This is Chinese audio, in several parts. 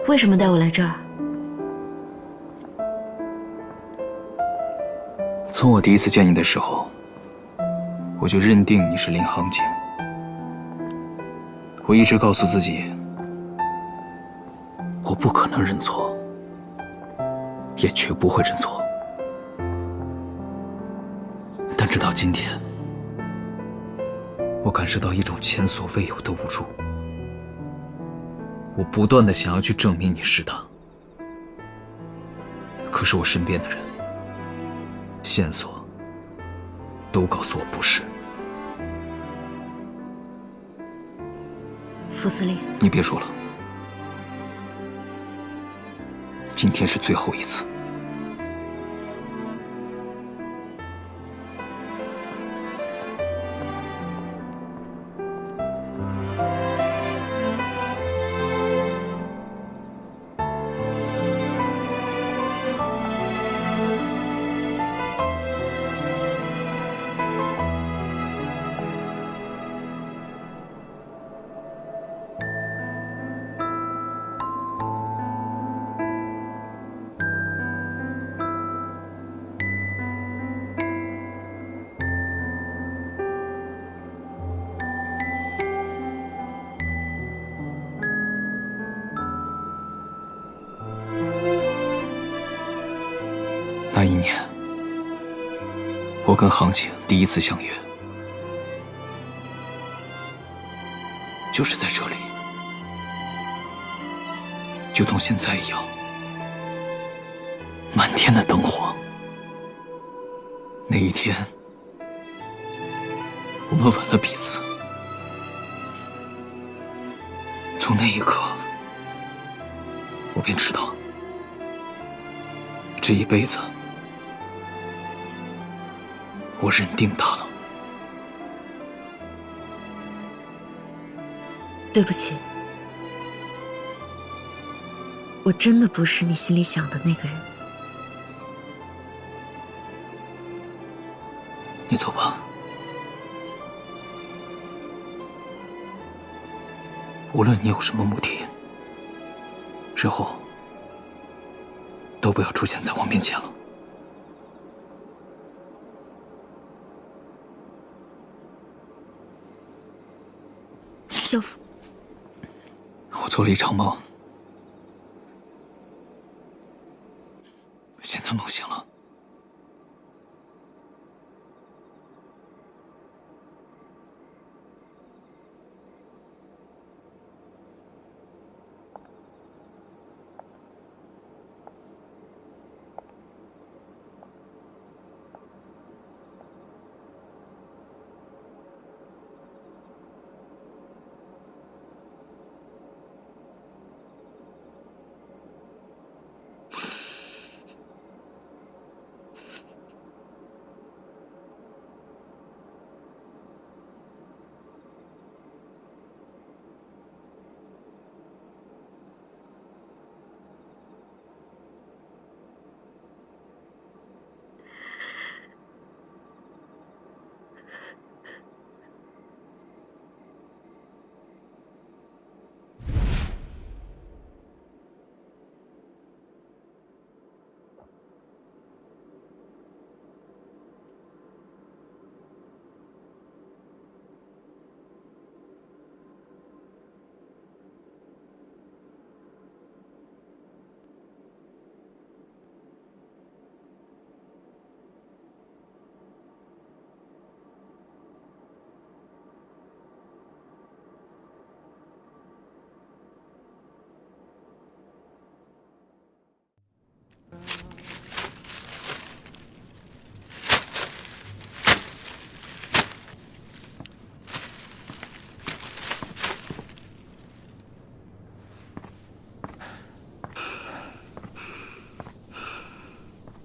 为什么带我来这儿？从我第一次见你的时候，我就认定你是林航景。我一直告诉自己，我不可能认错，也绝不会认错。但直到今天，我感受到一种前所未有的无助。我不断地想要去证明你是他，可是我身边的人、线索都告诉我不是。副司令，你别说了，今天是最后一次。那一年，我跟航景第一次相约，就是在这里，就同现在一样，满天的灯火。那一天，我们吻了彼此。从那一刻，我便知道，这一辈子，我认定他了。对不起，我真的不是你心里想的那个人。你走吧，无论你有什么目的，日后都不要出现在我面前了。校服，我做了一场梦，现在梦醒了。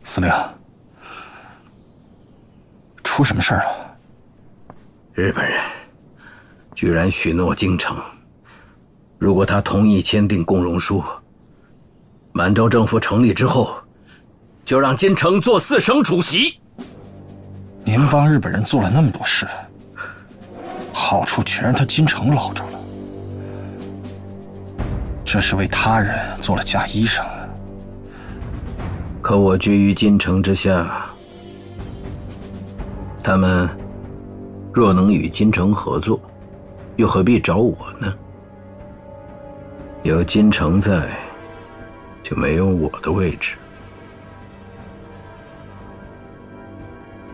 司令，出什么事儿了？日本人居然许诺京城，如果他同意签订共荣书，满洲政府成立之后，就让金城做4省主席。您帮日本人做了那么多事，好处全让他金城捞着了。这是为他人做了假医生。可我居于京城之下，他们若能与京城合作，又何必找我呢？有京城在，就没有我的位置。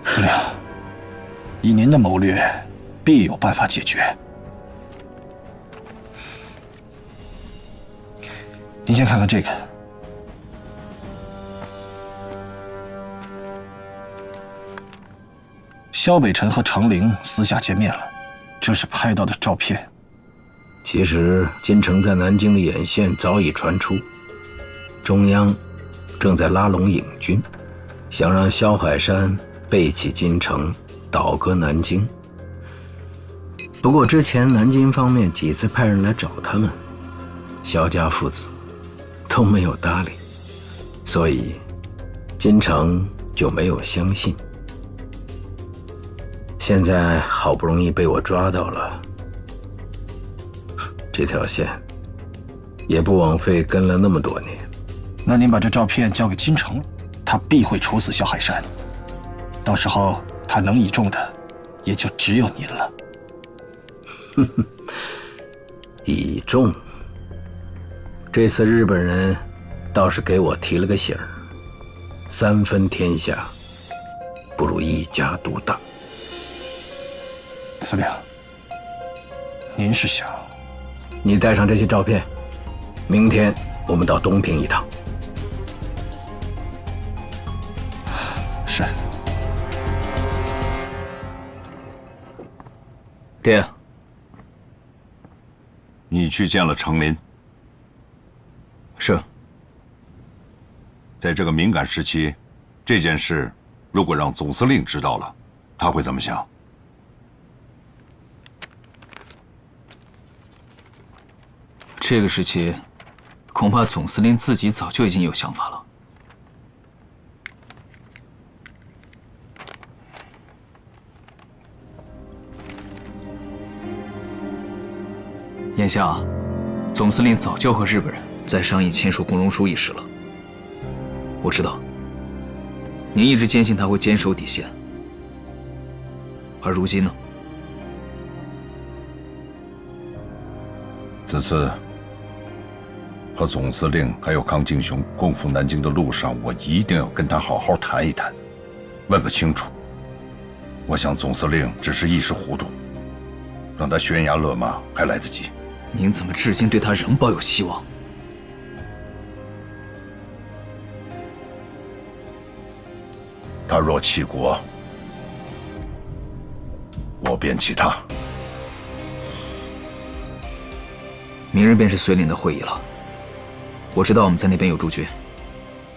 司令，以您的谋略，必有办法解决。您先看看这个。萧北辰和程灵私下见面了，这是拍到的照片。其实金城在南京的眼线早已传出，中央正在拉拢引军，想让萧海山背弃金城，倒戈南京。不过之前南京方面几次派人来找他们，萧家父子都没有搭理，所以金城就没有相信。现在好不容易被我抓到了，这条线也不枉费跟了那么多年。那您把这照片交给金城，他必会处死萧海山。到时候他能倚重的，也就只有您了。倚重？这次日本人倒是给我提了个醒儿：三分天下，不如一家独大。司令，您是想……你带上这些照片，明天我们到东平一趟。是。爹，你去见了程林。是。在这个敏感时期，这件事如果让总司令知道了，他会怎么想？这个时期，恐怕总司令自己早就已经有想法了。眼下，总司令早就和日本人在商议签署共荣书一事了。我知道，您一直坚信他会坚守底线，而如今呢？此次和总司令还有康敬雄共赴南京的路上，我一定要跟他好好谈一谈，问个清楚。我想总司令只是一时糊涂，让他悬崖勒马还来得及。您怎么至今对他仍抱有希望？他若弃国，我便弃他。明日便是绥岭的会议了。我知道我们在那边有驻军，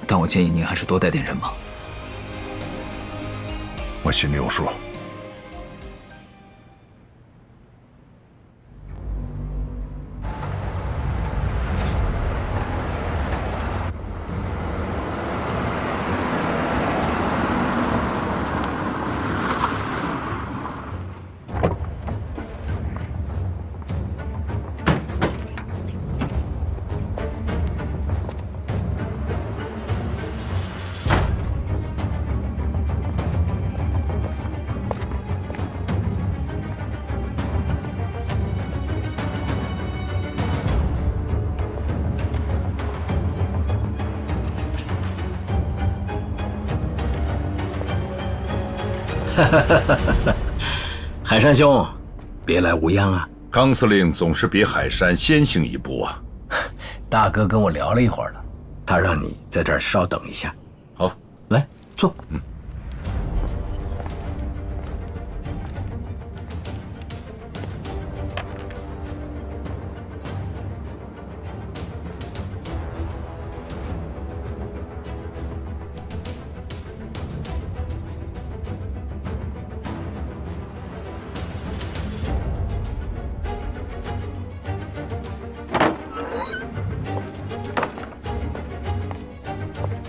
但我建议您还是多带点人马。我心里有数。海山兄，别来无恙啊！康司令总是比海山先行一步啊。大哥跟我聊了一会儿了，他让你在这儿稍等一下。好，来坐。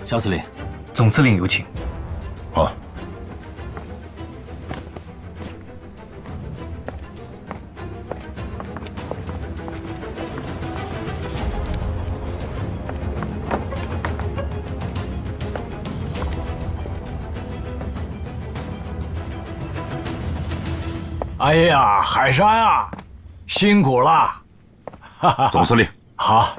萧司令，总司令有请。好。哎呀，海山啊，辛苦了！总司令，好，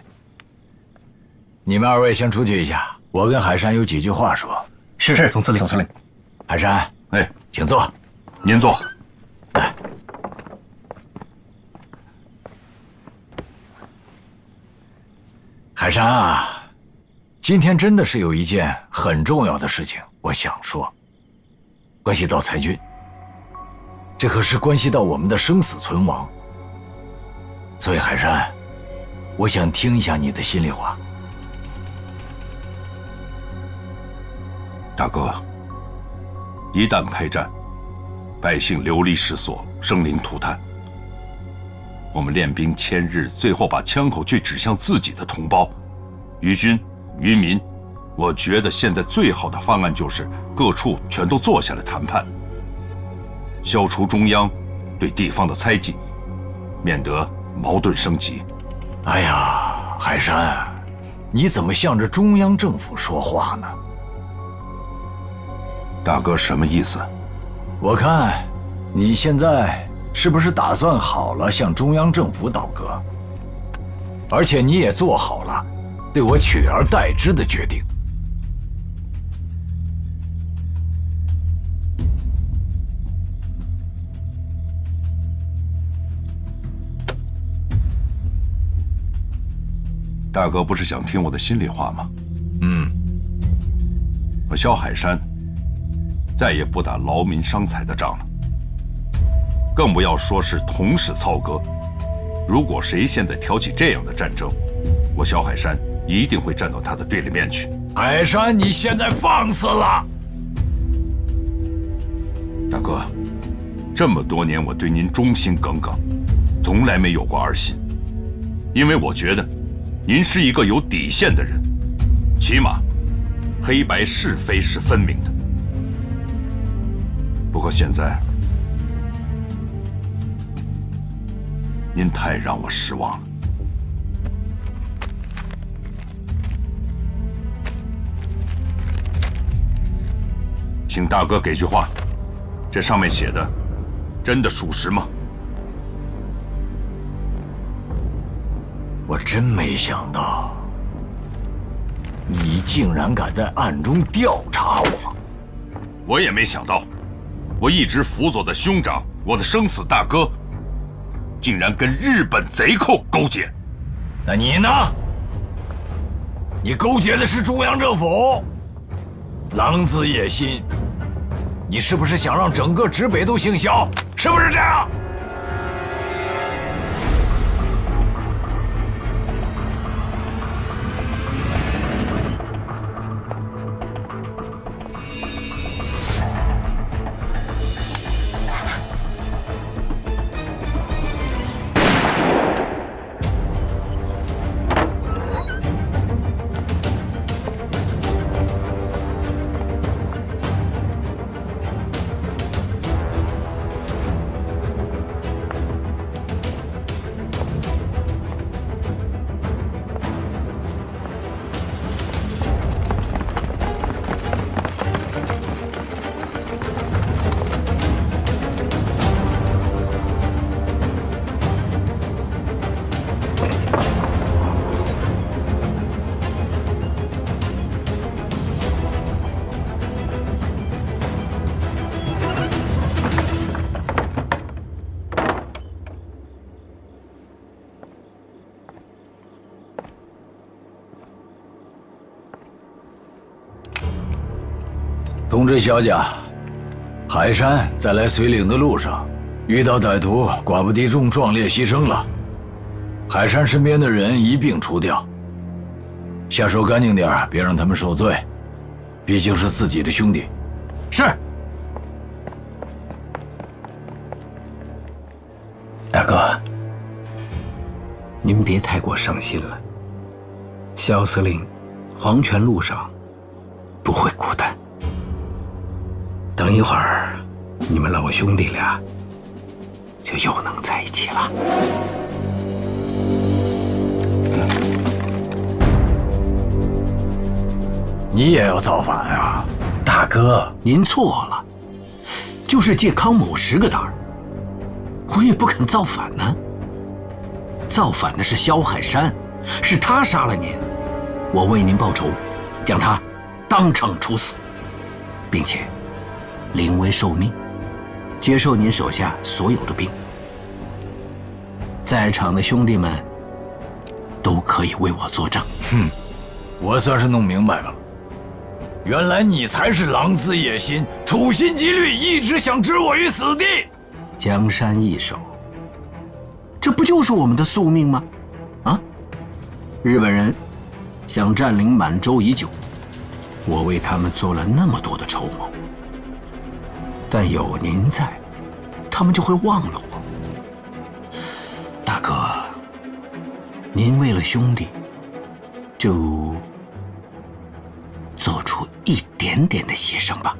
你们二位先出去一下，我跟海山有几句话说。是，总司令。总司令，海山，哎，请坐。您坐。哎，海山啊，今天真的是有一件很重要的事情，我想说，关系到裁军。这可是关系到我们的生死存亡，所以海山，我想听一下你的心里话。大哥，一旦开战，百姓流离失所，生灵涂炭。我们练兵千日，最后把枪口却指向自己的同胞，于军于民。我觉得现在最好的方案就是各处全都坐下来谈判。消除中央对地方的猜忌，免得矛盾升级。哎呀，海山，你怎么向着中央政府说话呢？大哥什么意思？我看你现在是不是打算好了向中央政府倒戈？而且你也做好了对我取而代之的决定。大哥不是想听我的心里话吗？我萧海山再也不打劳民伤财的仗了，更不要说是同室操戈。如果谁现在挑起这样的战争，我萧海山一定会站到他的对立面去。海山，你现在放肆了！大哥，这么多年我对您忠心耿耿，从来没有过二心，因为我觉得您是一个有底线的人，起码黑白是非是分明的。不过现在，您太让我失望了。请大哥给句话，这上面写的真的属实吗？我真没想到，你竟然敢在暗中调查我。我也没想到，我一直辅佐的兄长，我的生死大哥，竟然跟日本贼寇勾结。那你呢？你勾结的是中央政府，狼子野心。你是不是想让整个直北都姓萧？是不是这样？通知萧家，海山在来绥岭的路上，遇到歹徒，寡不敌众，壮烈牺牲了。海山身边的人一并除掉，下手干净点，别让他们受罪，毕竟是自己的兄弟。是。大哥，您别太过伤心了。萧司令，黄泉路上不会孤单。等一会儿，你们老兄弟俩就又能在一起了。你也要造反啊？大哥，您错了，就是借康某10个胆儿，么也不肯造反呢？造反的是萧海山，是他杀了您，我为您报仇，将他当场处死，并且临危受命，接受您手下所有的兵。在场的兄弟们都可以为我作证。我算是弄明白了，原来你才是狼子野心、处心积虑，一直想置我于死地。江山易手，这不就是我们的宿命吗？啊！日本人想占领满洲已久，我为他们做了那么多的筹谋，但有您在，他们就会忘了我。大哥，您为了兄弟，就做出一点点的牺牲吧。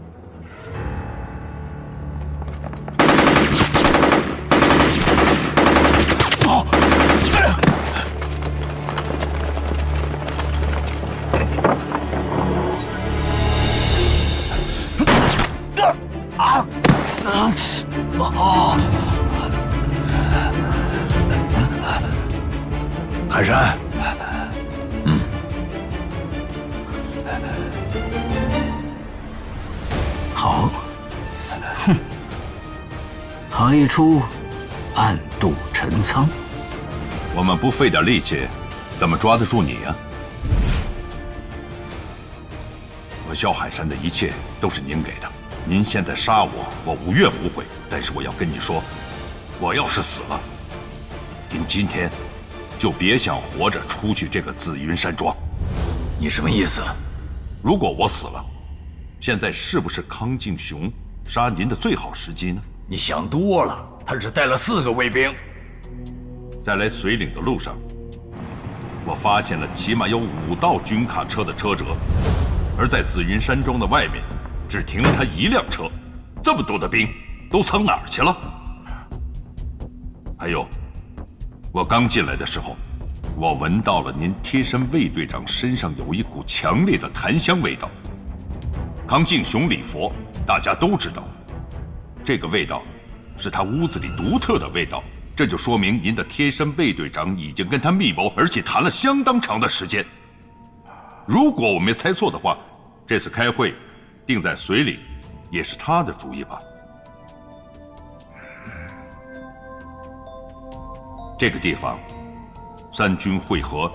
海山，好，好一出暗度陈仓。我们不费点力气，怎么抓得住你呀？我萧海山的一切都是您给的，您现在杀我，我无怨无悔。但是我要跟你说，我要是死了，您今天就别想活着出去这个紫云山庄。你什么意思？如果我死了，现在是不是康敬雄杀您的最好时机呢？你想多了，他只带了4个卫兵。在来绥岭的路上，我发现了起码有5道军卡车的车辙，而在紫云山庄的外面，只停了他1辆车。这么多的兵都藏哪儿去了？还有，我刚进来的时候，我闻到了您贴身卫队长身上有一股强烈的檀香味道。康敬雄礼佛，大家都知道，这个味道是他屋子里独特的味道。这就说明您的贴身卫队长已经跟他密谋，而且谈了相当长的时间。如果我没猜错的话，这次开会定在绥岭，也是他的主意吧？这个地方，3军会合，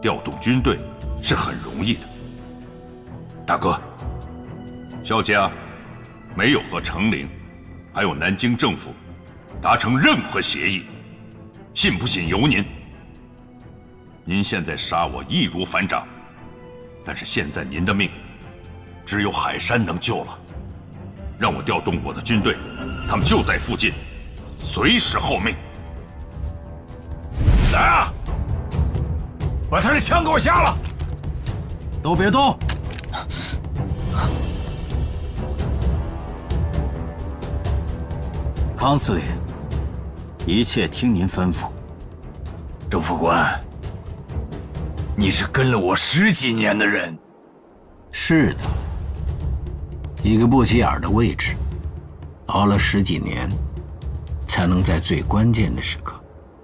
调动军队是很容易的。大哥，萧家没有和成陵，还有南京政府达成任何协议，信不信由您。您现在杀我易如反掌，但是现在您的命只有海山能救了。让我调动我的军队，他们就在附近，随时候命。来啊！把他的枪给我下了！都别动！康司令，一切听您吩咐。周副官，你是跟了我10几年的人。是的，一个不起眼的位置，熬了10几年，才能在最关键的时刻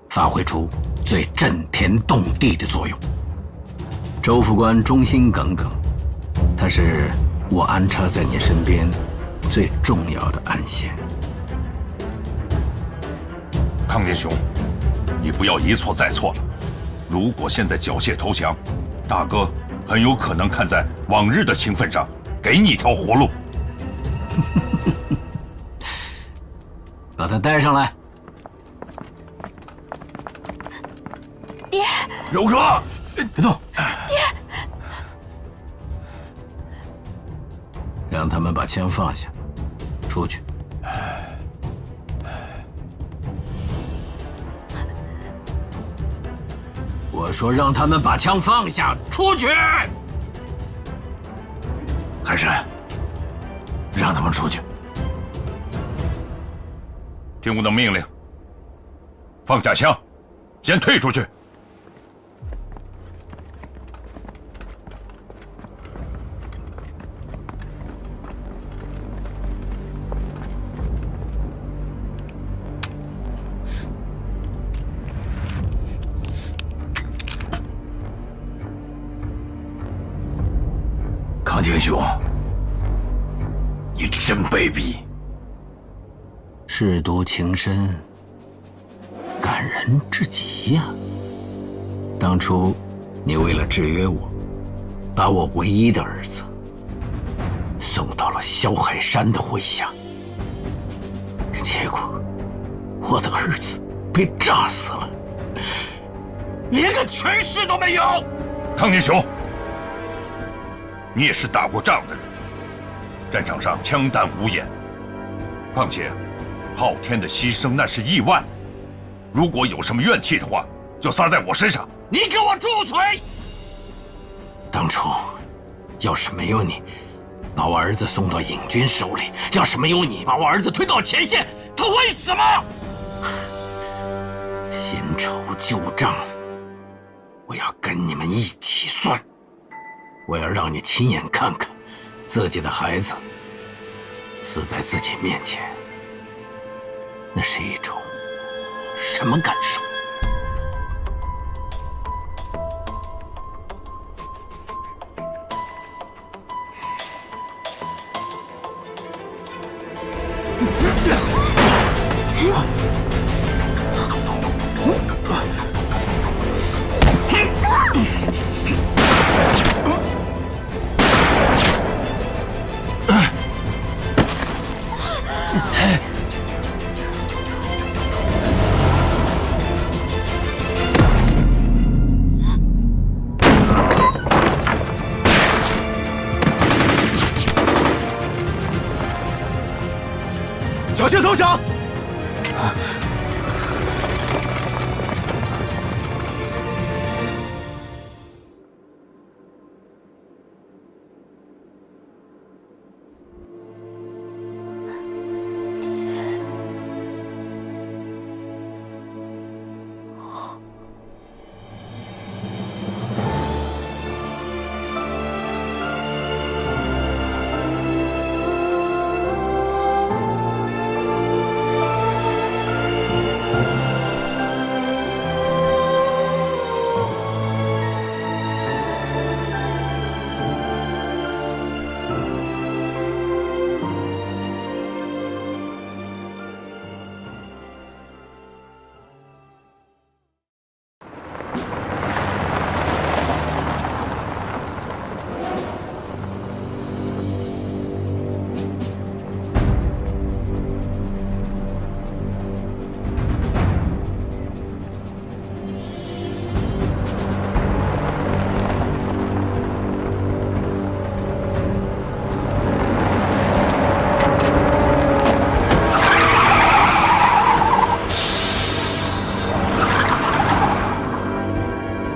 发挥出最震天动地的作用。周副官忠心耿耿，他是我安插在你身边最重要的暗线。康英雄，你不要一错再错了。如果现在缴械投降，大哥很有可能看在往日的情分上，给你一条活路。把他带上来。爹，柔哥，别动！让他们把枪放下，出去。我说让他们把枪放下，出去！海山，让他们出去。听我的命令，放下枪，先退出去。康敬兄，你真卑鄙！舐犊情深，感人至极呀。当初你为了制约我，把我唯一的儿子送到了萧海山的麾下，结果我的儿子被炸死了，连个全尸都没有。康宁雄，你也是打过仗的人，战场上枪弹无眼，况且昊天的牺牲那是意外，如果有什么怨气的话，就撒在我身上。你给我住嘴！当初要是没有你把我儿子送到瘾军手里，要是没有你把我儿子推到前线，他会死吗？新仇旧账，我要跟你们一起算。我要让你亲眼看看自己的孩子死在自己面前，那是一种什么感受？缴械投降！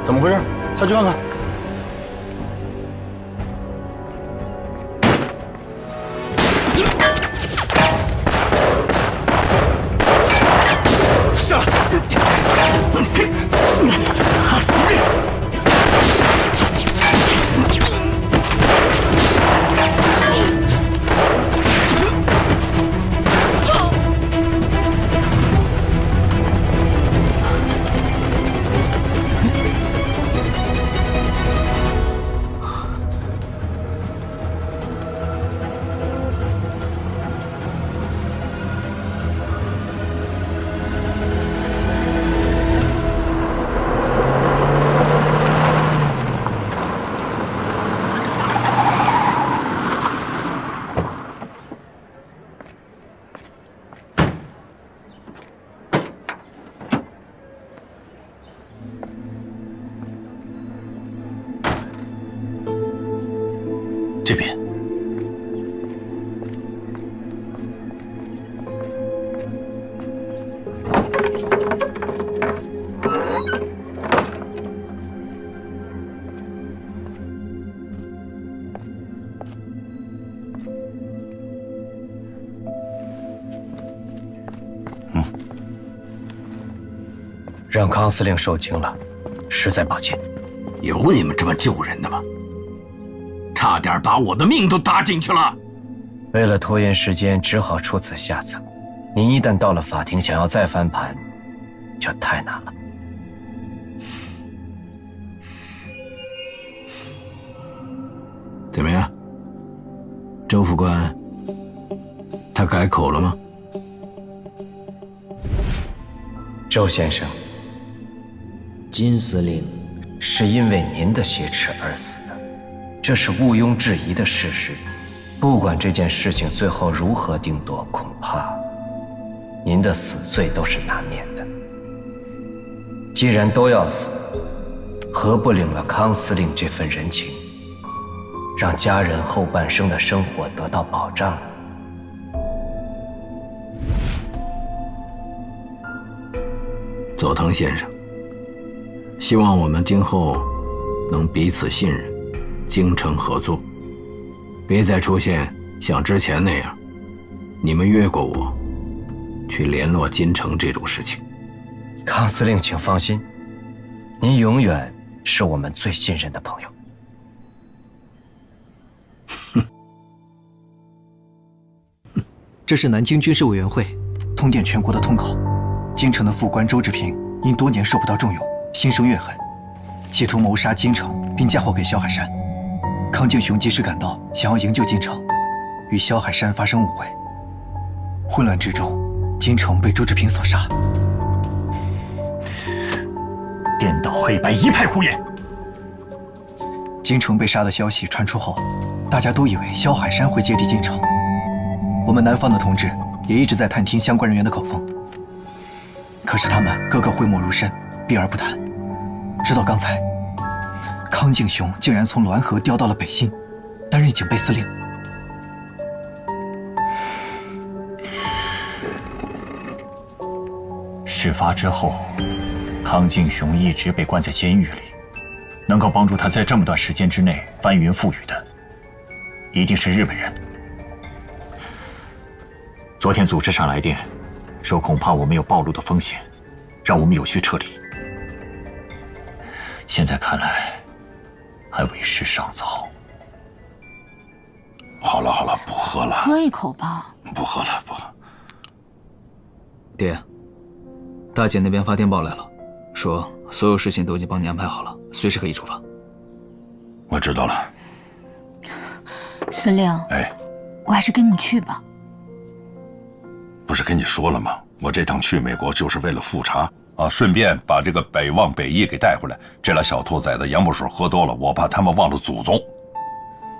怎么回事？下去看看。下来！这边。让康司令受惊了，实在抱歉。有你们这么救人的吗？差点把我的命都搭进去了。为了拖延时间，只好出此下策。您一旦到了法庭，想要再翻盘，就太难了。怎么样？周副官，他改口了吗？周先生，金司令是因为您的挟持而死的，这是毋庸置疑的事实。不管这件事情最后如何定夺，恐怕您的死罪都是难免的。既然都要死，何不领了康司令这份人情，让家人后半生的生活得到保障？佐藤先生，希望我们今后能彼此信任，精诚合作，别再出现像之前那样，你们越过我去联络金城这种事情。康司令，请放心，您永远是我们最信任的朋友。这是南京军事委员会通电全国的通稿。京城的副官周志平因多年受不到重用，心生怨恨，企图谋杀京城，并嫁祸给萧海山。康敬雄及时赶到，想要营救京城，与萧海山发生误会。混乱之中，京城被周志平所杀。颠倒黑白，一派胡言。京城被杀的消息传出后，大家都以为萧海山会接替京城。我们南方的同志也一直在探听相关人员的口风，可是他们个个讳莫如深，避而不谈。直到刚才，康敬雄竟然从滦河调到了北信，担任警备司令。事发之后，康敬雄一直被关在监狱里，能够帮助他在这么短时间之内翻云覆雨的，一定是日本人。昨天组织上来电，说恐怕我们有暴露的风险，让我们有序撤离。现在看来，还为时尚早。好了好了，不喝了，喝一口吧。不喝了，不喝。爹，大姐那边发电报来了，说所有事情都已经帮你安排好了，随时可以出发。我知道了。司令，哎，我还是跟你去吧。不是跟你说了吗？我这趟去美国就是为了复查啊，顺便把这个北望北翼给带回来。这俩小兔崽子洋墨水喝多了，我怕他们忘了祖宗。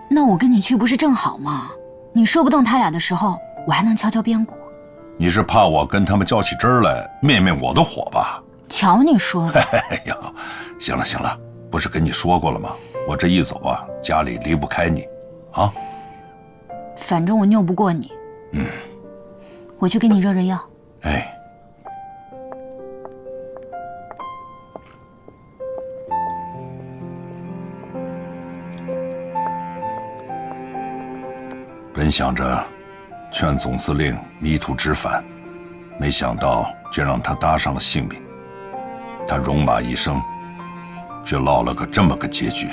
那我跟你去不是正好吗？你说不动他俩的时候，我还能敲敲边鼓。你是怕我跟他们较起真儿来，灭灭我的火吧？瞧你说的。哎呀，行了行了，不是跟你说过了吗？我这一走啊，家里离不开你，啊。反正我拗不过你。嗯。我去给你热热药。哎。本想着劝总司令迷途知返，没想到却让他搭上了性命。他戎马一生，却落了个这么个结局。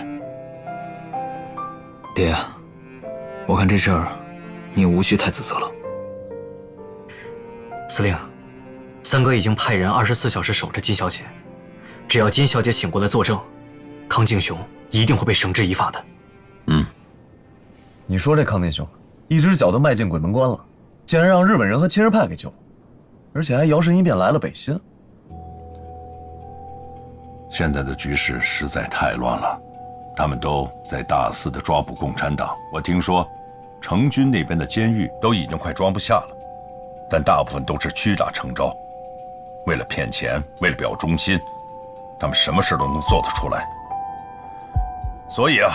爹，我看这事儿你无需太自责了。司令，三哥已经派人24小时守着金小姐，只要金小姐醒过来作证，康敬雄一定会被绳之以法的。嗯，你说这康敬雄一只脚都迈进鬼门关了，竟然让日本人和亲日派给救了，而且还摇身一变来了北信。现在的局势实在太乱了，他们都在大肆的抓捕共产党。我听说，成军那边的监狱都已经快装不下了。但大部分都是屈打成招，为了骗钱，为了表忠心，他们什么事都能做得出来。所以啊，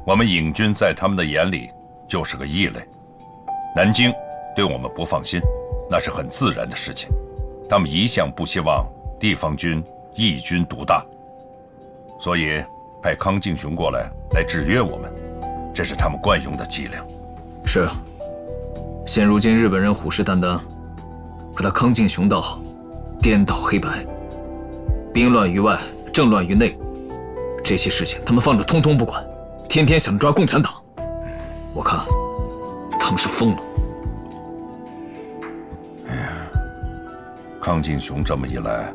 我们影军在他们的眼里就是个异类。南京对我们不放心，那是很自然的事情。他们一向不希望地方军一军独大，所以派康敬雄过来制约我们，这是他们惯用的伎俩。是。现如今日本人虎视眈眈，可他康敬雄倒好，颠倒黑白，兵乱于外，政乱于内，这些事情他们放着通通不管，天天想着抓共产党。我看他们是疯了。哎呀，康敬雄这么一来，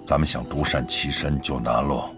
咱们想独善其身就难喽。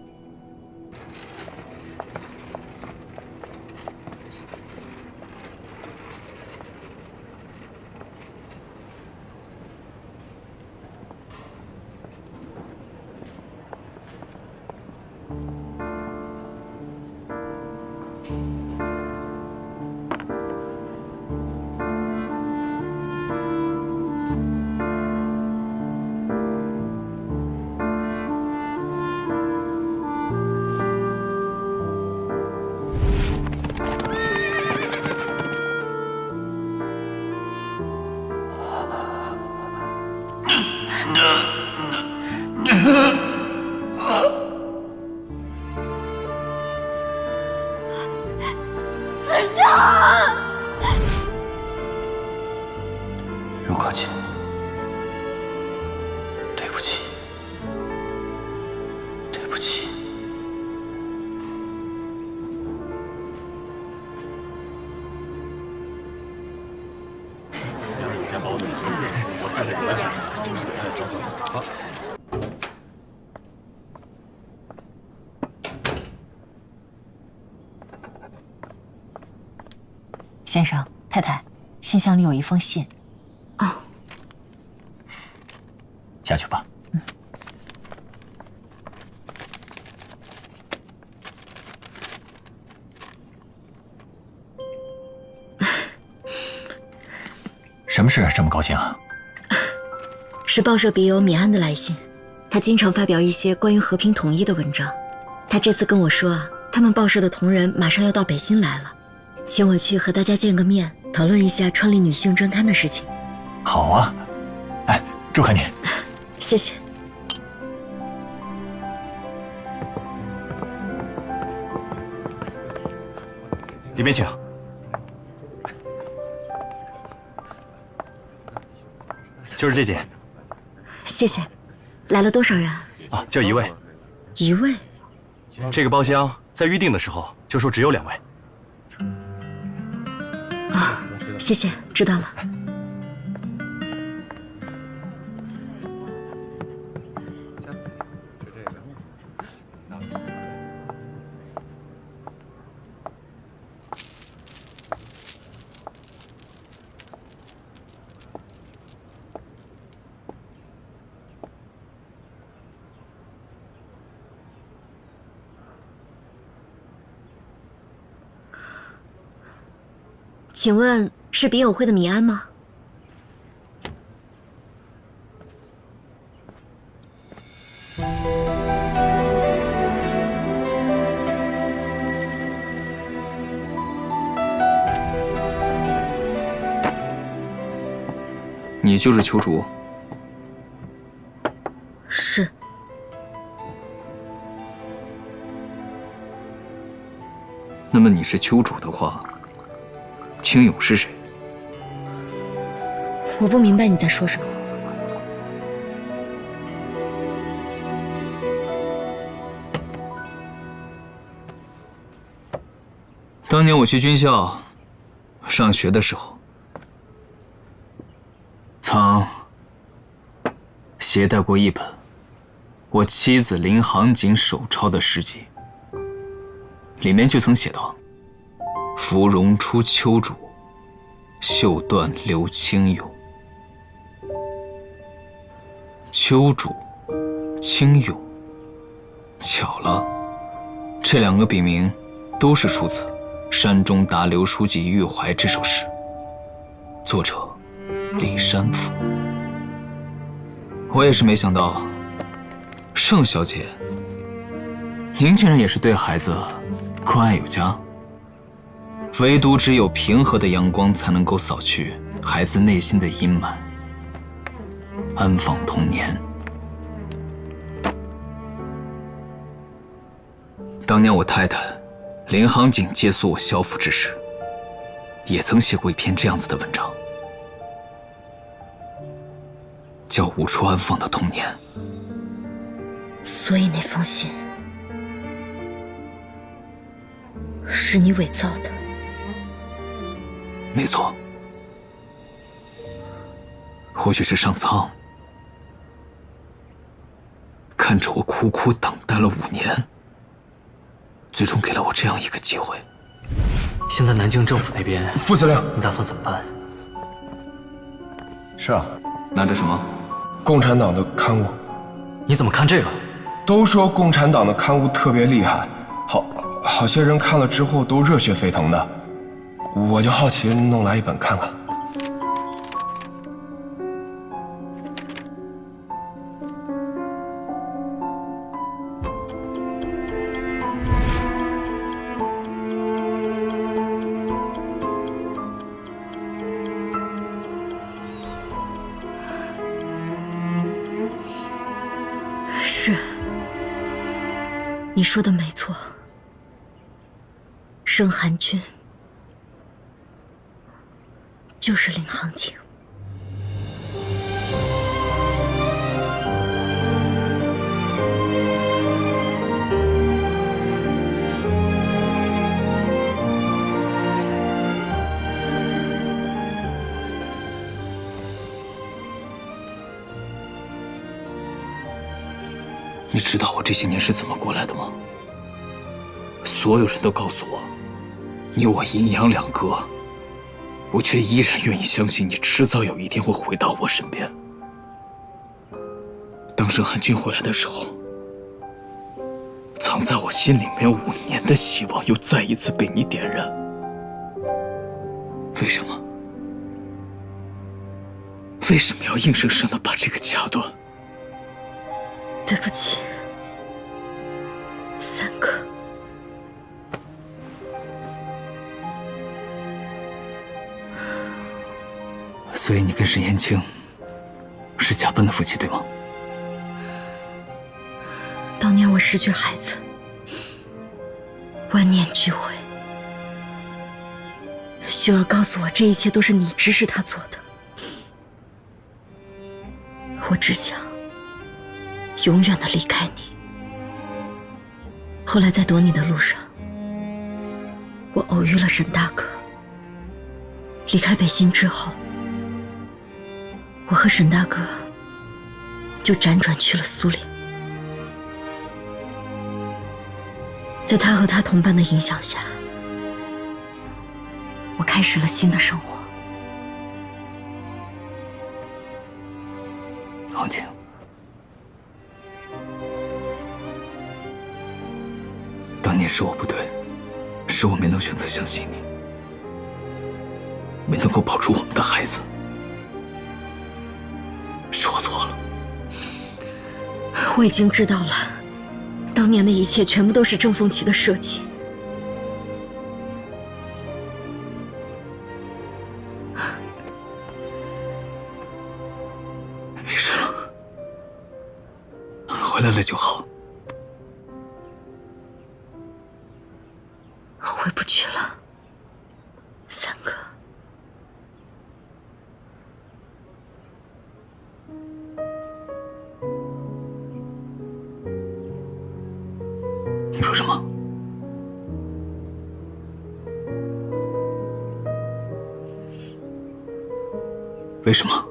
子章，如可姐，对不起，对不起。谢谢。走，好。先生、太太，信箱里有一封信。哦，下去吧。什么事这么高兴啊？是报社笔友米安的来信，他经常发表一些关于和平统一的文章。他这次跟我说啊，他们报社的同仁马上要到北新来了，请我去和大家见个面，讨论一下创立女性专刊的事情。好啊，哎，祝贺你。谢谢。里面请。秀儿姐姐。谢谢。来了多少人啊？就一位。一位。这个包厢在预定的时候就说只有2位。啊，谢谢，知道了。请问是笔友会的米安吗？你就是邱竹？是。那么你是邱竹的话，青勇是谁？我不明白你在说什么。当年我去军校上学的时候，曾携带过一本我妻子林行景手抄的诗集，里面就曾写道：“芙蓉出秋竹，绣断留青勇。”秋竹、青勇，巧了，这2个笔名都是出自山中达刘书记郁怀这首诗，作者李山甫。我也是没想到，盛小姐，您竟然也是对孩子关爱有加。唯独只有平和的阳光才能够扫去孩子内心的阴霾，安放童年。当年我太太林行景接诉我校服之时，也曾写过一篇这样子的文章，叫《无处安放的童年》。所以那封信是你伪造的？没错，或许是上苍看着我苦苦等待了5年，最终给了我这样一个机会。现在南京政府那边，副司令，你打算怎么办？是啊，拿着什么？共产党的刊物。你怎么看这个？都说共产党的刊物特别厉害，好些人看了之后都热血沸腾的，我就好奇弄来一本看看。是，你说的没错，盛寒君就是领航景。你知道我这些年是怎么过来的吗？所有人都告诉我，你我阴阳两隔，我却依然愿意相信你迟早有一天会回到我身边。当盛寒君回来的时候，藏在我心里面5年的希望又再一次被你点燃。为什么？为什么要硬生生的把这个掐断？对不起，三哥。所以你跟沈延青是假扮的夫妻，对吗？当年我失去孩子，万念俱灰。秀儿告诉我，这一切都是你指使他做的。我只想永远的离开你。后来在躲你的路上，我偶遇了沈大哥。离开北新之后，我和沈大哥就辗转去了苏岭。在他和他同伴的影响下，我开始了新的生活。航景，当年是我不对，是我没能选择相信你，没能够保住我们的孩子，是我错了。我已经知道了，当年的一切全部都是郑凤琪的设计。没事了，回来了就好。回不去了，三哥。你说什么？为什么？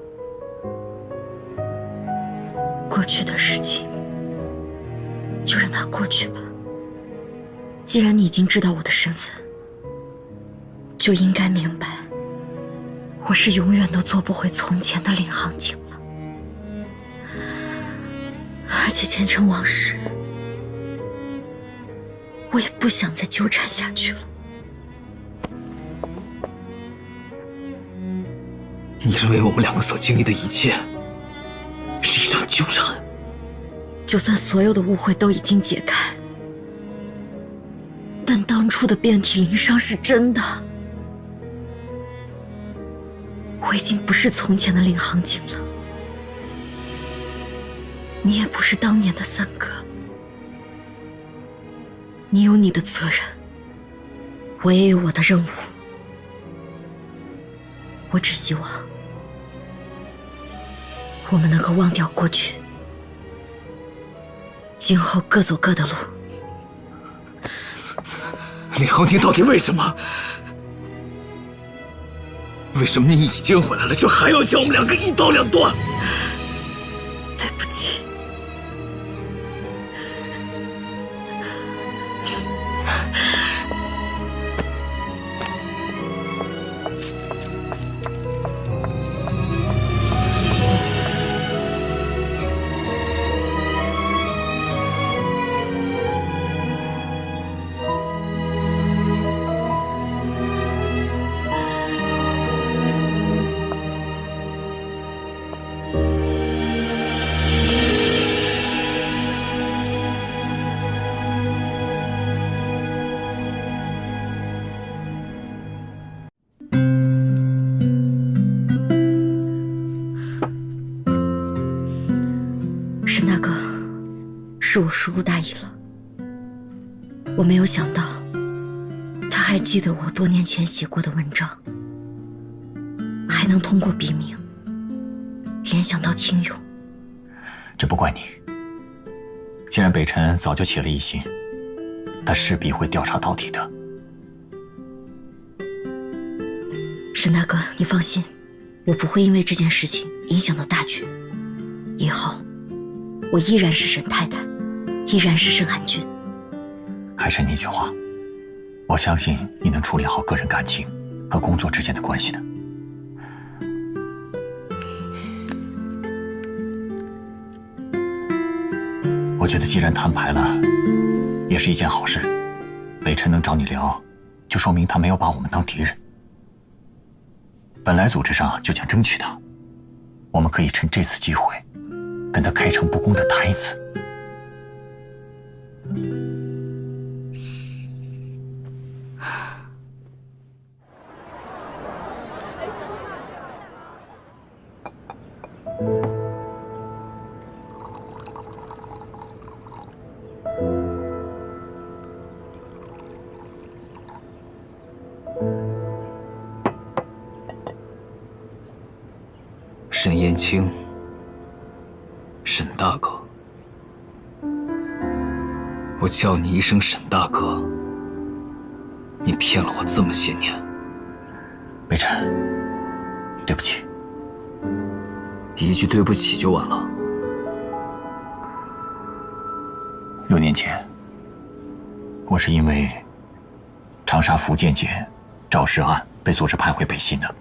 过去的事情就让它过去吧。既然你已经知道我的身份，就应该明白，我是永远都做不回从前的领航景了。而且前尘往事，我也不想再纠缠下去了。你认为我们2个所经历的一切是一场纠缠？就算所有的误会都已经解开，但当初的遍体鳞伤是真的。我已经不是从前的领航景了，你也不是当年的三哥。你有你的责任，我也有我的任务。我只希望我们能够忘掉过去，今后各走各的路。领航景到底为什么？为什么你已经回来了，就还要将我们2个一刀两断？对不起。沈大哥，是我疏忽大意了。我没有想到，他还记得我多年前写过的文章，还能通过笔名联想到青勇。这不怪你。既然北辰早就起了疑心，他势必会调查到底的。沈大哥，你放心，我不会因为这件事情影响到大局。以后，我依然是沈太太，依然是沈寒君。还是那句话，我相信你能处理好个人感情和工作之间的关系的。我觉得既然摊牌了，也是一件好事。北辰能找你聊，就说明他没有把我们当敌人。本来组织上就想争取他，我们可以趁这次机会，跟他开诚布公地谈一次。沈燕青，沈大哥，我叫你一声沈大哥，你骗了我这么些年。北辰，对不起。一句对不起就完了。6年前，我是因为长沙福建舰肇事案被组织派回北信的。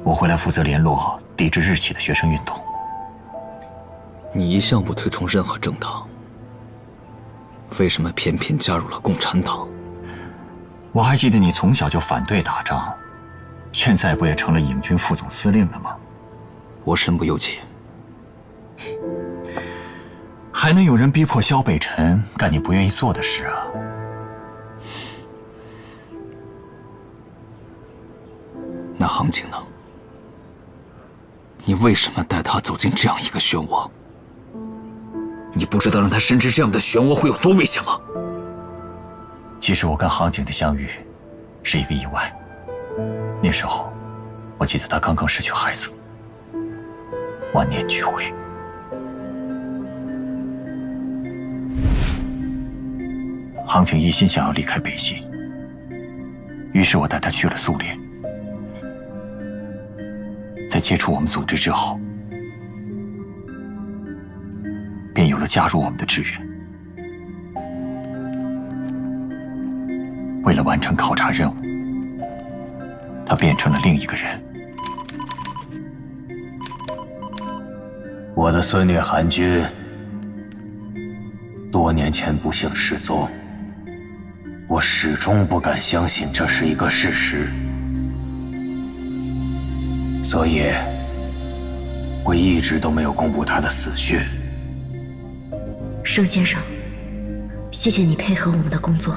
我回来负责联络抵制日企的学生运动。你一向不推崇任何政党，为什么偏偏加入了共产党？我还记得你从小就反对打仗，现在不也成了影军副总司令了吗？我身不由己。还能有人逼迫萧北辰干你不愿意做的事啊？那杭景呢？你为什么带他走进这样一个漩涡？你不知道让他深知这样的漩涡会有多危险吗？其实我跟杭景的相遇是一个意外。那时候，我记得他刚刚失去孩子，万念俱灰。杭景一心想要离开北信，于是我带他去了苏联。在接触我们组织之后，便有了加入我们的志愿。为了完成考察任务，他变成了另一个人。我的孙女韩君多年前不幸失踪，我始终不敢相信这是一个事实，所以我一直都没有公布她的死讯。盛先生，谢谢你配合我们的工作。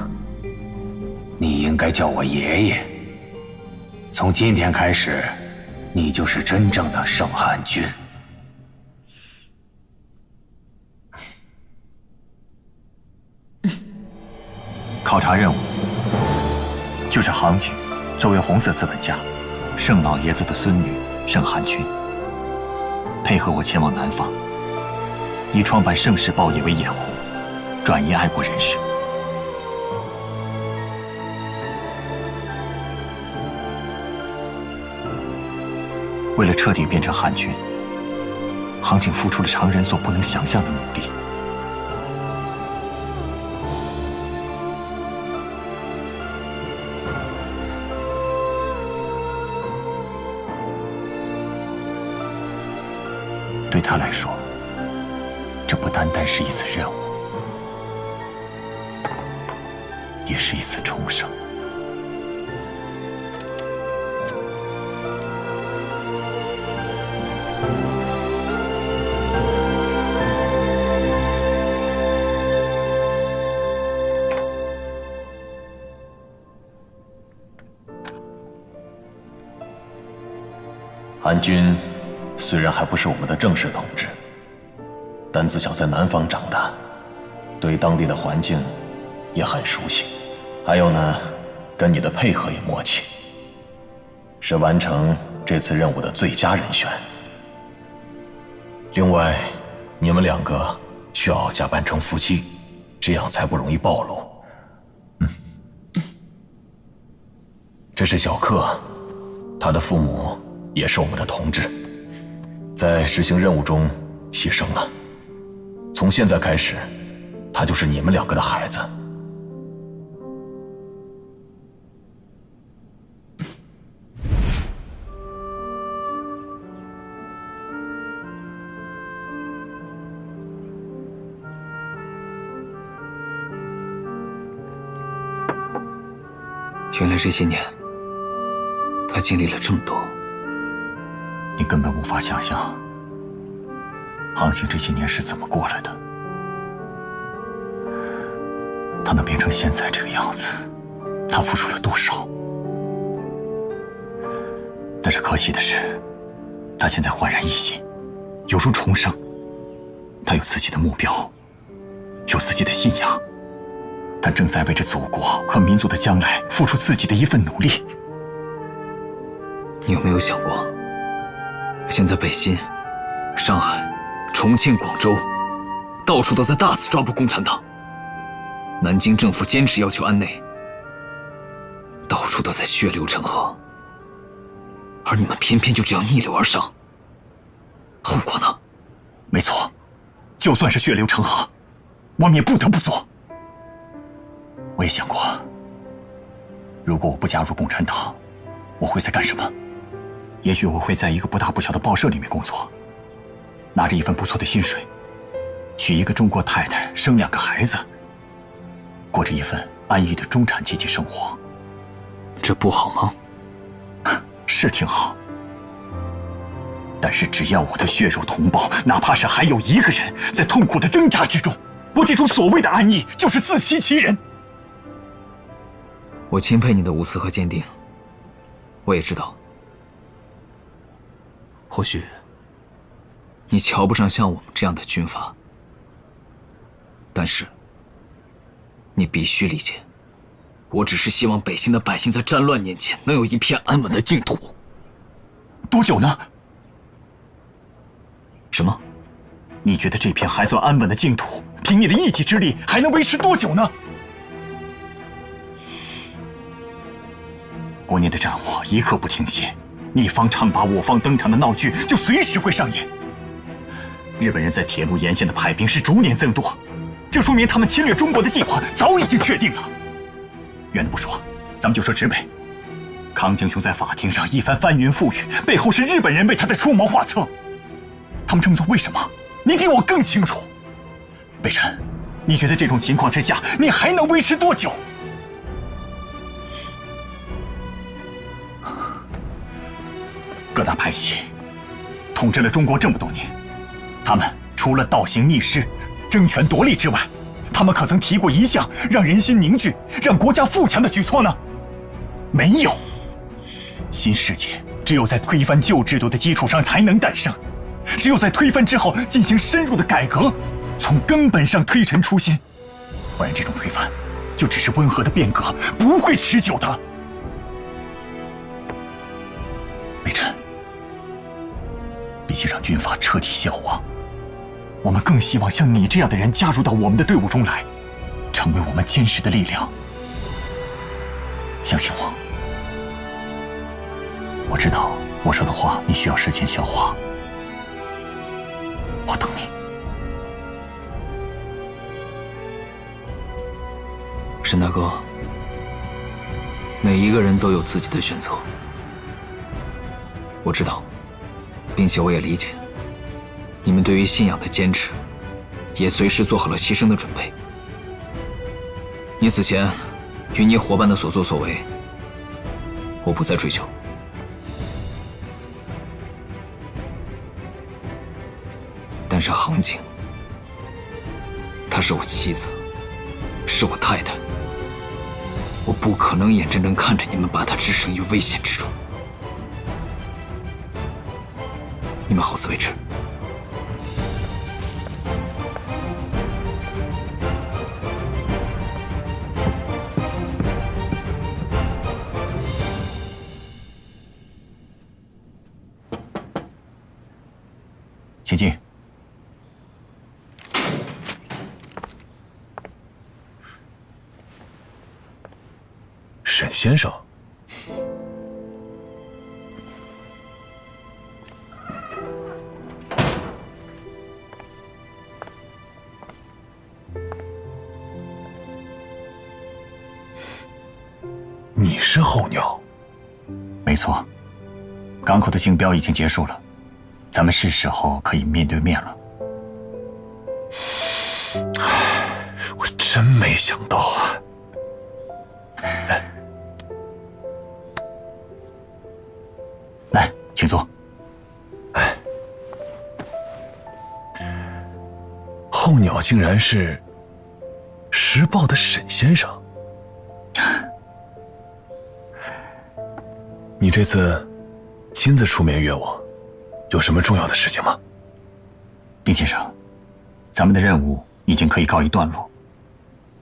你应该叫我爷爷。从今天开始，你就是真正的盛寒君。考察任务就是杭景作为红色资本家盛老爷子的孙女盛寒君，配合我前往南方，以创办盛世报业为掩护，转移爱国人士。为了彻底变成汉军，杭景付出了常人所不能想象的努力。对他来说，这不单单是一次任务，也是一次重生。韩军虽然还不是我们的正式统治，但自小在南方长大，对当地的环境也很熟悉。还有呢，跟你的配合也默契，是完成这次任务的最佳人选。另外，你们2个需要假扮成夫妻，这样才不容易暴露。这是小克，他的父母也是我们的同志，在执行任务中牺牲了。从现在开始，他就是你们2个的孩子。原来这些年，他经历了这么多。你根本无法想象，杭景这些年是怎么过来的。他能变成现在这个样子，他付出了多少？但是可惜的是，他现在焕然一新，犹如重生。他有自己的目标，有自己的信仰。他正在为着祖国和民族的将来付出自己的一份努力。你有没有想过，现在北新、上海、重庆、广州，到处都在大肆抓捕共产党。南京政府坚持要求安内，到处都在血流成河，而你们偏偏就这样逆流而上。后果呢？没错，就算是血流成河，我们也不得不做。我也想过，如果我不加入共产党，我会在干什么？也许我会在一个不大不小的报社里面工作，拿着一份不错的薪水，娶一个中国太太，生2个孩子，过着一份安逸的中产阶级生活。这不好吗？是挺好，但是只要我的血肉同胞，哪怕是还有1个人在痛苦的挣扎之中，我这种所谓的安逸就是自欺欺人。我钦佩你的无私和坚定。我也知道，或许你瞧不上像我们这样的军阀，但是你必须理解，我只是希望北新的百姓在战乱年前能有一片安稳的净土。多久呢？什么？你觉得这片还算安稳的净土，凭你的一己之力还能维持多久呢？国内的战火一刻不停歇，你方唱罢我方登场的闹剧就随时会上演。日本人在铁路沿线的派兵是逐年增多，这说明他们侵略中国的计划早已经确定了。远的不说，咱们就说直北，康敬雄在法庭上一番翻云覆雨，背后是日本人为他在出谋划策。他们这么做为什么？你比我更清楚。北辰，你觉得这种情况之下，你还能维持多久？各大派系统治了中国这么多年，他们除了倒行逆施、争权夺利之外，他们可曾提过一项让人心凝聚、让国家富强的举措呢？没有。新世界只有在推翻旧制度的基础上才能诞生，只有在推翻之后进行深入的改革，从根本上推陈出新，不然这种推翻就只是温和的变革，不会持久的。北辰，比起让军阀彻底消亡，我们更希望像你这样的人加入到我们的队伍中来，成为我们坚实的力量。相信我，我知道我说的话你需要时间消化，我等你。沈大哥，每一个人都有自己的选择，我知道，并且我也理解，你们对于信仰的坚持，也随时做好了牺牲的准备。你此前与你伙伴的所作所为，我不再追究。但是杭景，她是我妻子，是我太太，我不可能眼睁睁看着你们把她置身于危险之中。你们好自为之。先生。你是候鸟？没错，港口的竞标已经结束了，咱们是时候可以面对面了。我真没想到啊！来，请坐。候鸟竟然是时报的沈先生。你这次亲自出面约我，有什么重要的事情吗？丁先生，咱们的任务已经可以告一段落。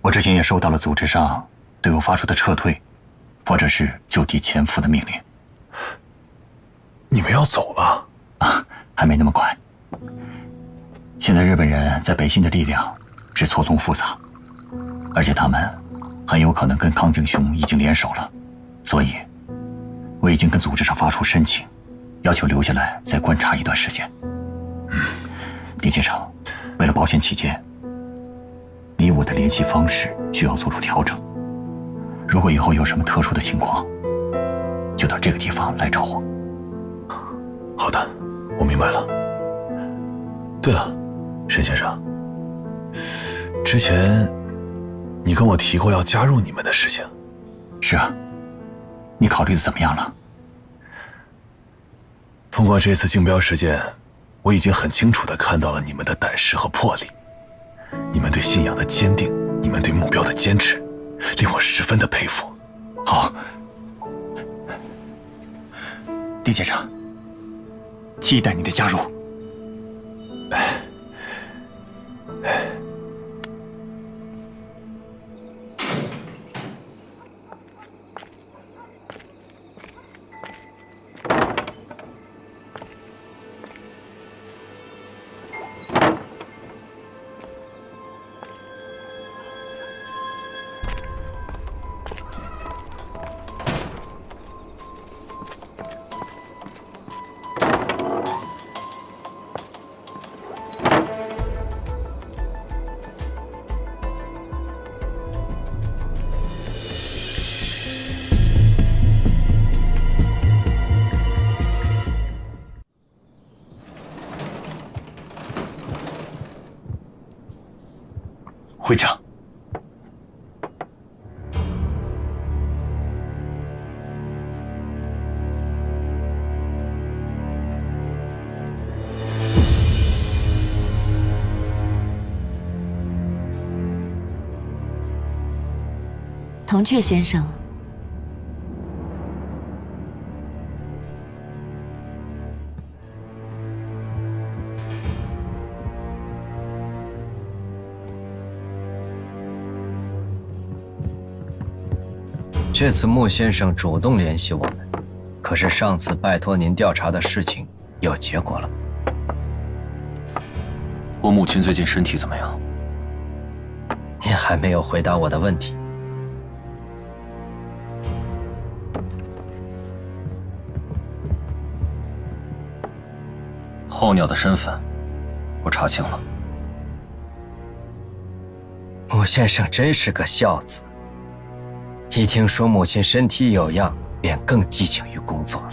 我之前也收到了组织上对我发出的撤退，或者是就地潜伏的命令。你们要走了？啊，还没那么快。现在日本人在北信的力量是错综复杂，而且他们很有可能跟康敬雄已经联手了，所以我已经跟组织上发出申请，要求留下来再观察一段时间。丁先生，为了保险起见，你我的联系方式需要做出调整。如果以后有什么特殊的情况，就到这个地方来找我。好的，我明白了。对了，沈先生，之前你跟我提过要加入你们的事情。是啊，你考虑的怎么样了？通过这次竞标事件，我已经很清楚地看到了你们的胆识和魄力，你们对信仰的坚定，你们对目标的坚持，令我十分的佩服。好，丁先生，期待你的加入。会长，铜雀先生，这次穆先生主动联系我们，可是上次拜托您调查的事情有结果了。我母亲最近身体怎么样？您还没有回答我的问题。候鸟的身份，我查清了。穆先生真是个孝子。一听说母亲身体有恙，便更激情于工作了。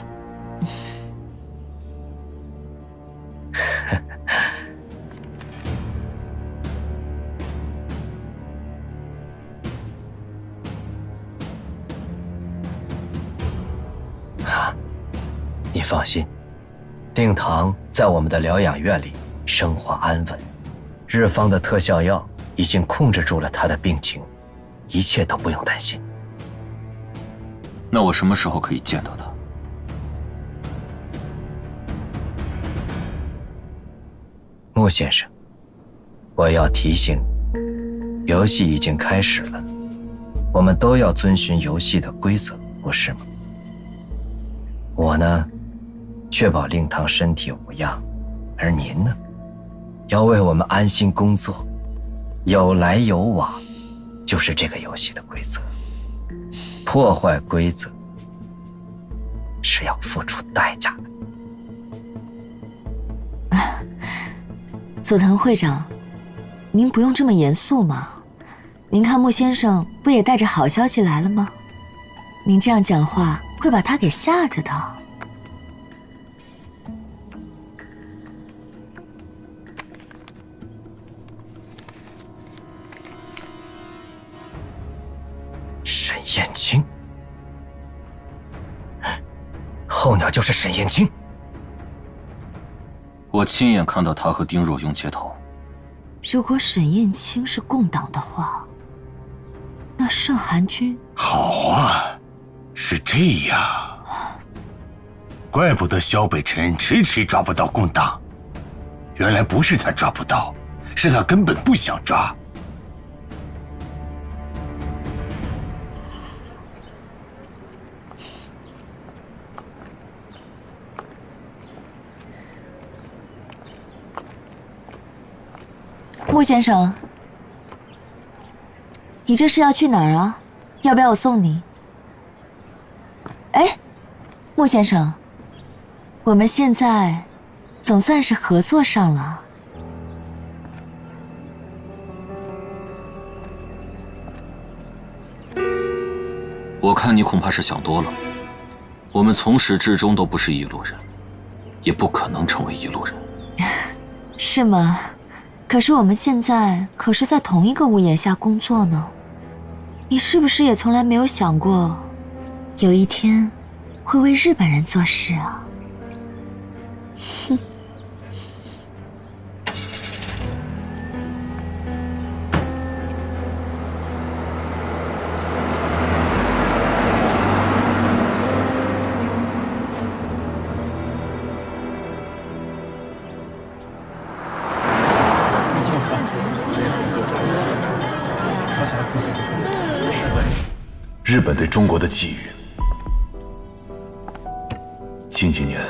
你放心，令堂在我们的疗养院里生活安稳，日方的特效药已经控制住了他的病情，一切都不用担心。那我什么时候可以见到他？穆先生，我要提醒你，游戏已经开始了，我们都要遵循游戏的规则，不是吗？我呢，确保令堂身体无恙，而您呢，要为我们安心工作，有来有往，就是这个游戏的规则。破坏规则是要付出代价的。佐藤会长，您不用这么严肃嘛。您看穆先生不也带着好消息来了吗？您这样讲话会把他给吓着的。沈燕青，候鸟就是沈燕青。我亲眼看到他和丁若庸接头。如果沈燕青是共党的话，那盛寒君……好啊，是这样，怪不得萧北辰迟迟抓不到共党，原来不是他抓不到，是他根本不想抓。穆先生，你这是要去哪儿啊？要不要我送你？哎，穆先生，我们现在总算是合作上了。我看你恐怕是想多了。我们从始至终都不是一路人，也不可能成为一路人。是吗？可是我们现在可是在同一个屋檐下工作呢，你是不是也从来没有想过，有一天会为日本人做事啊？哼。日本对中国的觊觎，近几年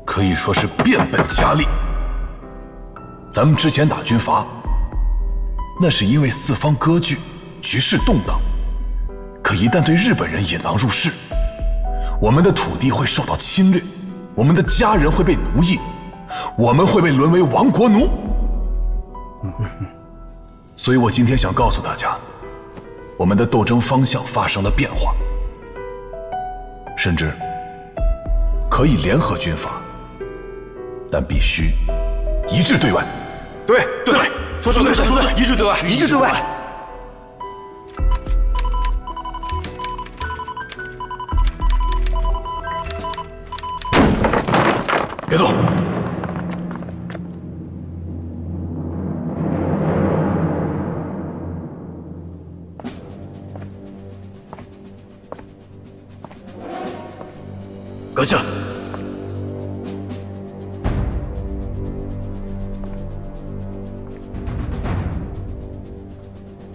可以说是变本加厉。咱们之前打军阀，那是因为四方割据，局势动荡。可一旦对日本人引狼入室，我们的土地会受到侵略，我们的家人会被奴役，我们会被沦为亡国奴。所以我今天想告诉大家，我们的斗争方向发生了变化，甚至可以联合军阀，但必须一致对外。对，说对了，一致对外，一致对外。别动。阁下，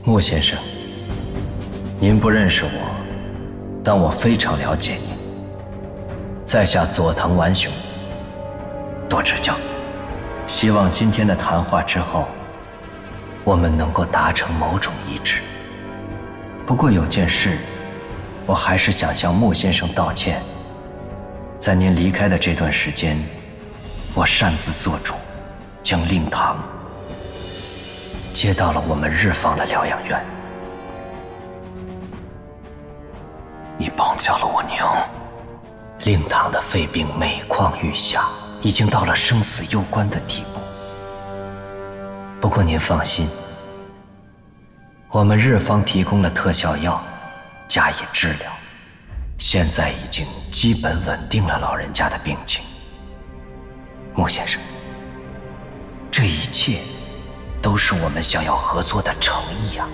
穆先生，您不认识我，但我非常了解您。在下佐藤丸雄，多指教。希望今天的谈话之后，我们能够达成某种一致。不过有件事，我还是想向穆先生道歉。在您离开的这段时间，我擅自做主，将令堂接到了我们日方的疗养院。你绑架了我娘。令堂的肺病每况愈下，已经到了生死攸关的地步。不过您放心，我们日方提供了特效药，加以治疗。现在已经基本稳定了老人家的病情。穆先生，这一切都是我们想要合作的诚意呀。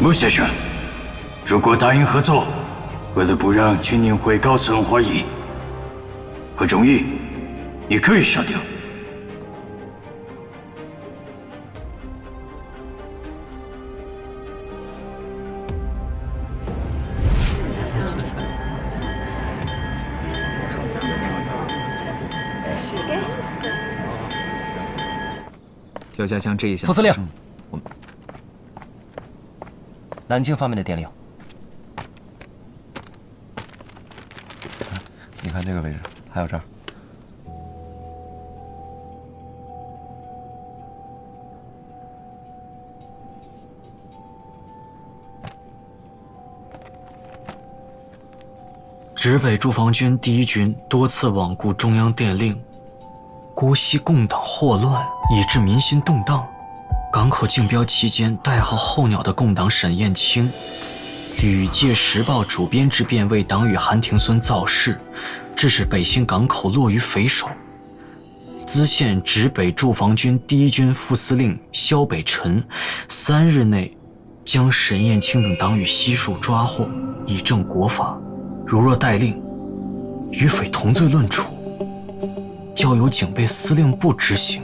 穆先生，如果答应合作，为了不让青年会高层怀疑，很容易，你可以杀掉。要加强这一项。副司令，南京方面的电令。你看这个位置，还有这儿。直北驻防军第1军多次罔顾中央电令，姑息共党祸乱，以致民心动荡。港口竞标期间，代号候鸟的共党沈燕青，屡借时报主编之便为党羽韩廷孙造势，致使北新港口落于匪手。资县直北驻防军第1军副司令萧北辰3日内将沈燕青等党羽悉数抓获，以正国法。如若待令，与匪同罪论处，交由警备司令部执行。